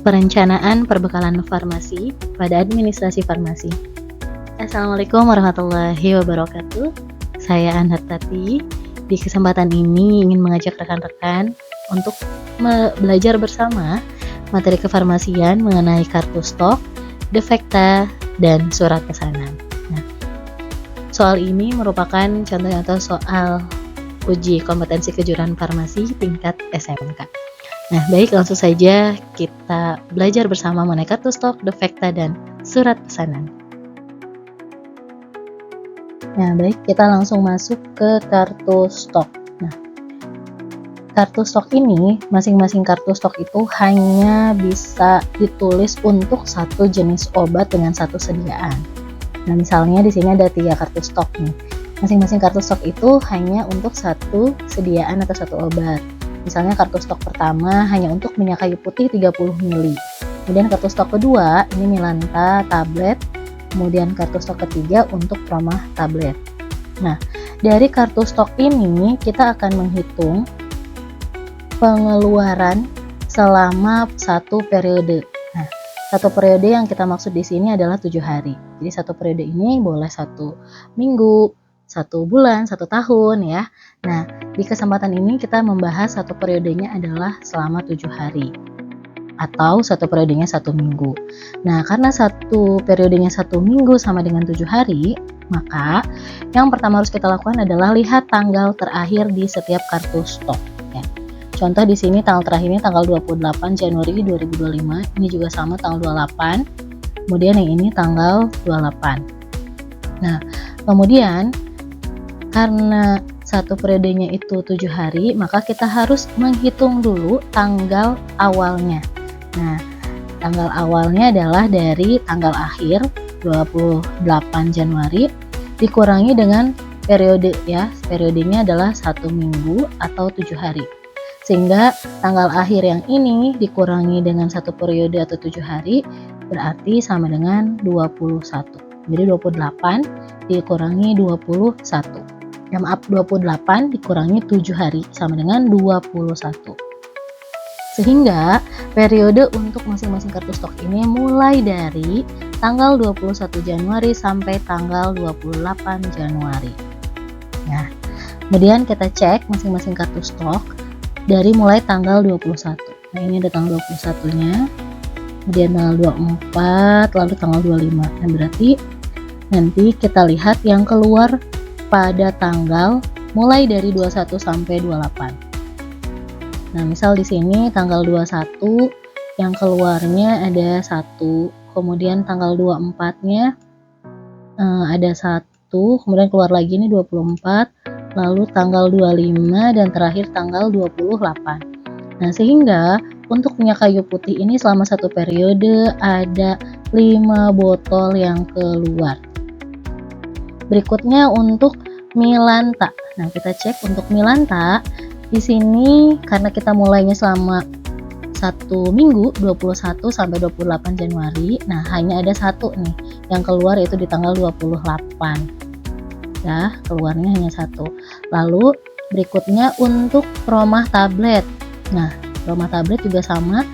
Perencanaan Perbekalan Farmasi pada Administrasi Farmasi. Assalamualaikum warahmatullahi wabarakatuh. Saya Anhat Tati. Di kesempatan ini ingin mengajak rekan-rekan untuk belajar bersama materi kefarmasian mengenai kartu stok, defekta, dan surat pesanan. Nah, soal ini merupakan contoh-contoh soal uji kompetensi kejuruan farmasi tingkat SMK. Nah, baik, langsung saja kita belajar bersama mengenai kartu stok, defekta, dan surat pesanan. Nah, baik, kita langsung masuk ke kartu stok. Nah, kartu stok ini, masing-masing kartu stok itu hanya bisa ditulis untuk satu jenis obat dengan satu sediaan. Nah, misalnya di sini ada 3 kartu stok nih. Masing-masing kartu stok itu hanya untuk satu sediaan atau satu obat. Misalnya kartu stok pertama hanya untuk minyak kayu putih 30 ml. Kemudian kartu stok kedua ini Milanta tablet. Kemudian kartu stok ketiga untuk Promah tablet. Nah, dari kartu stok ini kita akan menghitung pengeluaran selama satu periode. Nah, satu periode yang kita maksud di sini adalah 7 hari. Jadi satu periode ini boleh 1 minggu, 1 bulan, 1 tahun ya. Nah, di kesempatan ini kita membahas satu periodenya adalah selama 7 hari atau satu periodenya 1 minggu. Nah, karena satu periodenya 1 minggu sama dengan 7 hari, maka yang pertama harus kita lakukan adalah lihat tanggal terakhir di setiap kartu stok ya. Contoh di sini tanggal terakhirnya tanggal 28 Januari 2025, ini juga sama tanggal 28. Kemudian yang ini tanggal 28. Nah, kemudian karena satu periodenya itu 7 hari, maka kita harus menghitung dulu tanggal awalnya. Nah, tanggal awalnya adalah dari tanggal akhir 28 Januari dikurangi dengan periode ya. Periodenya adalah 1 minggu atau 7 hari. Sehingga tanggal akhir yang ini dikurangi dengan satu periode atau 7 hari berarti sama dengan 21. Jadi 28 dikurangi 21. Ya maaf, 28 dikurangi 7 hari sama dengan 21. Sehingga periode untuk masing-masing kartu stok ini mulai dari tanggal 21 Januari sampai tanggal 28 Januari. Nah, kemudian kita cek masing-masing kartu stok dari mulai tanggal 21. Nah, ini ada tanggal 21-nya. Kemudian tanggal 24, lalu tanggal 25. Nah, berarti nanti kita lihat yang keluar pada tanggal mulai dari 21 sampai 28. Nah, misal di sini tanggal 21 yang keluarnya ada 1, kemudian tanggal 24-nya ada 1, kemudian keluar lagi ini 24, lalu tanggal 25 dan terakhir tanggal 28. Nah, sehingga untuk minyak kayu putih ini selama satu periode ada 5 botol yang keluar. Berikutnya untuk Milanta. Nah, kita cek untuk Milanta. Di sini karena kita mulainya selama 1 minggu 21 sampai 28 Januari. Nah, hanya ada 1 nih yang keluar yaitu di tanggal 28. Ya, keluarnya hanya 1. Lalu berikutnya untuk Promah tablet. Nah, Promah tablet juga sama.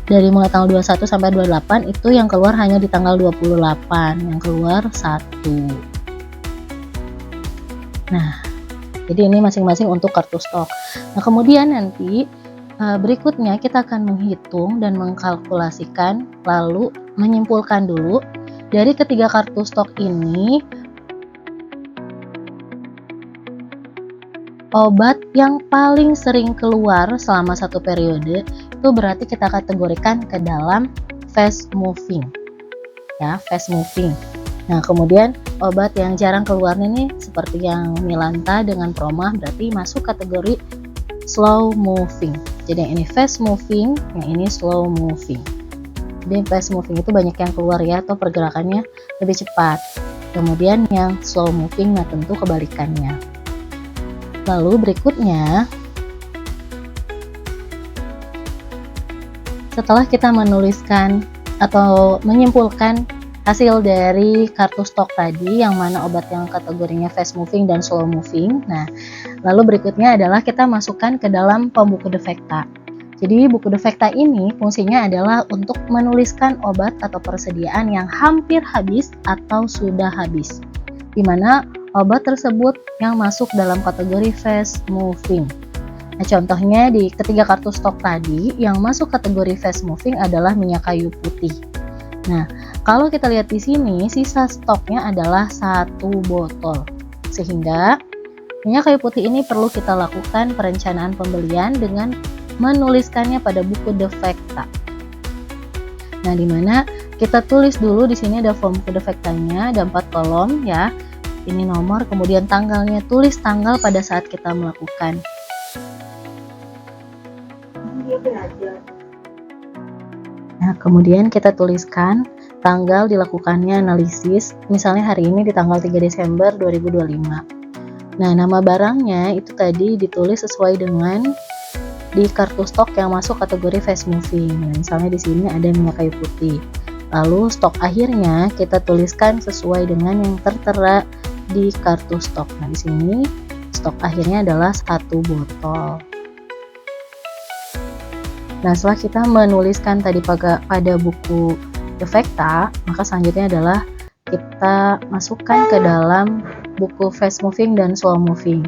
Dari mulai tanggal 21 sampai 28 itu yang keluar hanya di tanggal 28, yang keluar 1. Nah, jadi ini masing-masing untuk kartu stok. Nah, kemudian nanti berikutnya kita akan menghitung dan mengkalkulasikan lalu menyimpulkan dulu dari ketiga kartu stok ini obat yang paling sering keluar selama satu periode itu berarti kita kategorikan ke dalam fast moving ya, fast moving. Nah, kemudian obat yang jarang keluar ini seperti yang Milanta dengan Promah berarti masuk kategori slow moving. Jadi yang ini fast moving, yang ini slow moving. Jadi fast moving itu banyak yang keluar ya, atau pergerakannya lebih cepat. Kemudian yang slow moving nah tentu kebalikannya. Lalu berikutnya, setelah kita menuliskan atau menyimpulkan hasil dari kartu stok tadi yang mana obat yang kategorinya fast moving dan slow moving. Nah, lalu berikutnya adalah kita masukkan ke dalam pembuku defekta. Jadi buku defekta ini fungsinya adalah untuk menuliskan obat atau persediaan yang hampir habis atau sudah habis, di mana obat tersebut yang masuk dalam kategori fast moving. Nah, contohnya di ketiga kartu stok tadi yang masuk kategori fast moving adalah minyak kayu putih. Nah, kalau kita lihat di sini sisa stoknya adalah 1 botol. Sehingga minyak kayu putih ini perlu kita lakukan perencanaan pembelian dengan menuliskannya pada buku defekta. Nah, di mana kita tulis dulu di sini ada form buku defektanya, ada 4 kolom ya. Ini nomor, kemudian tanggalnya, tulis tanggal pada saat kita melakukan. Nah, kemudian kita tuliskan tanggal dilakukannya analisis, misalnya hari ini di tanggal 3 Desember 2025. Nah, nama barangnya itu tadi ditulis sesuai dengan di kartu stok yang masuk kategori fast moving. Nah, misalnya di sini ada minyak kayu putih. Lalu stok akhirnya kita tuliskan sesuai dengan yang tertera di kartu stok. Nah, di sini stok akhirnya adalah 1 botol. Nah, setelah kita menuliskan tadi pada buku defekta, maka selanjutnya adalah kita masukkan ke dalam buku fast moving dan slow moving.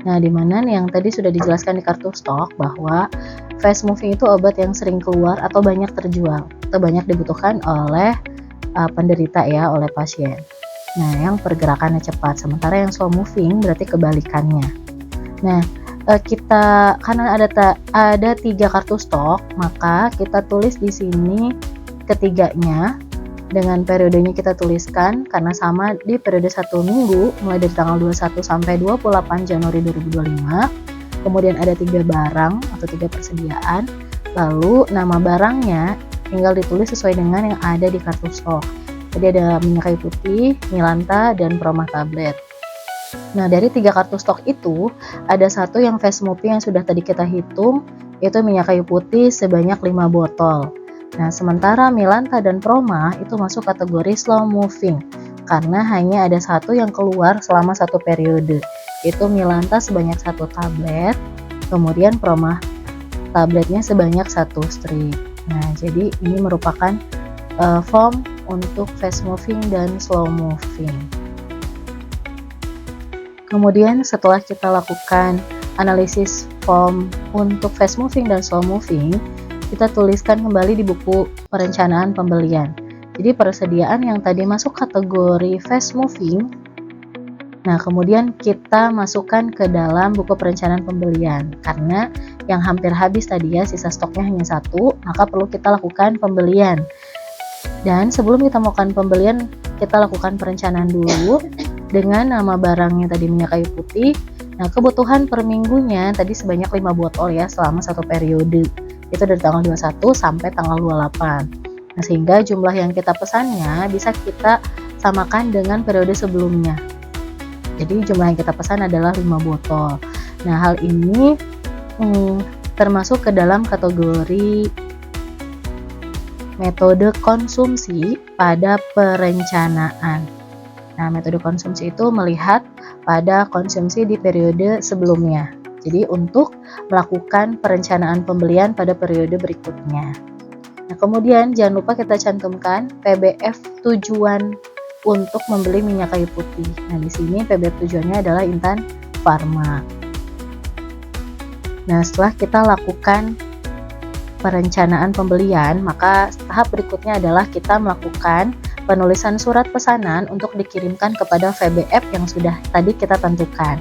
Nah, di mana yang tadi sudah dijelaskan di kartu stok bahwa fast moving itu obat yang sering keluar atau banyak terjual atau banyak dibutuhkan oleh penderita ya, oleh pasien. Nah, yang pergerakannya cepat, sementara yang slow moving berarti kebalikannya. Nah, kita karena ada 3 kartu stok, maka kita tulis di sini ketiganya dengan periodenya kita tuliskan karena sama di periode 1 minggu mulai dari tanggal 21 sampai 28 Januari 2025. Kemudian ada 3 barang atau 3 persediaan, lalu nama barangnya tinggal ditulis sesuai dengan yang ada di kartu stok. Jadi ada minyak kayu putih, Milanta, dan Promah tablet. Nah, dari 3 kartu stok itu ada 1 yang fast moving yang sudah tadi kita hitung, yaitu minyak kayu putih sebanyak 5 botol. Nah, sementara Milanta dan Promah itu masuk kategori slow moving karena hanya ada 1 yang keluar selama 1 periode, yaitu Milanta sebanyak 1 tablet, kemudian Promah tabletnya sebanyak 1 strip. Nah, jadi ini merupakan form untuk fast moving dan slow moving. Kemudian setelah kita lakukan analisis form untuk fast moving dan slow moving, kita tuliskan kembali di buku perencanaan pembelian. Jadi persediaan yang tadi masuk kategori fast moving, nah kemudian kita masukkan ke dalam buku perencanaan pembelian. Karena yang hampir habis tadi ya, sisa stoknya hanya 1, maka perlu kita lakukan pembelian. Dan sebelum kita melakukan pembelian, kita lakukan perencanaan dulu dengan nama barangnya tadi minyak kayu putih. Nah, kebutuhan per minggunya tadi sebanyak 5 botol ya selama 1 periode. Itu dari tanggal 21 sampai tanggal 28. Nah, sehingga jumlah yang kita pesannya bisa kita samakan dengan periode sebelumnya. Jadi jumlah yang kita pesan adalah 5 botol. Nah, hal ini termasuk ke dalam kategori metode konsumsi pada perencanaan. Nah, metode konsumsi itu melihat pada konsumsi di periode sebelumnya. Jadi untuk melakukan perencanaan pembelian pada periode berikutnya. Nah, kemudian jangan lupa kita cantumkan PBF tujuan untuk membeli minyak kayu putih. Nah, di sini PBF tujuannya adalah Intan Pharma. Nah, setelah kita lakukan perencanaan pembelian, maka tahap berikutnya adalah kita melakukan penulisan surat pesanan untuk dikirimkan kepada VBF yang sudah tadi kita tentukan.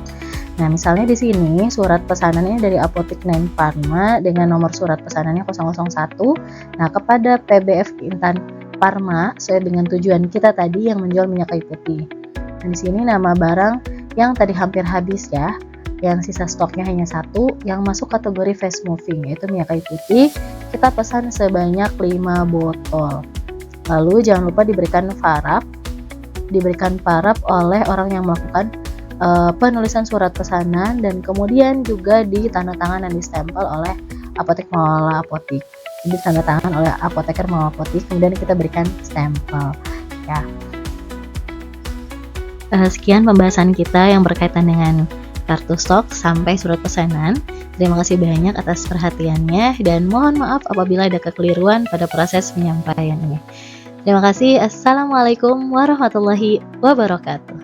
Nah, misalnya di sini surat pesanannya dari Apotik Nine Pharma dengan nomor surat pesanannya 001. Nah, kepada PBF Intan Pharma sesuai dengan tujuan kita tadi yang menjual minyak kayu putih. Nah, di sini nama barang yang tadi hampir habis ya, yang sisa stoknya hanya 1, yang masuk kategori fast moving yaitu minyak kayu putih, kita pesan sebanyak 5 botol. Lalu jangan lupa diberikan paraf oleh orang yang melakukan penulisan surat pesanan dan kemudian juga ditandatangan dan distempel oleh apotek mengelola apotik. Jadi tanda tangan oleh apoteker mengelola apotik, kemudian kita berikan stempel ya. Sekian pembahasan kita yang berkaitan dengan kartu stok sampai surat pesanan. Terima kasih banyak atas perhatiannya dan mohon maaf apabila ada kekeliruan pada proses penyampaian ini. Terima kasih. Assalamualaikum warahmatullahi wabarakatuh.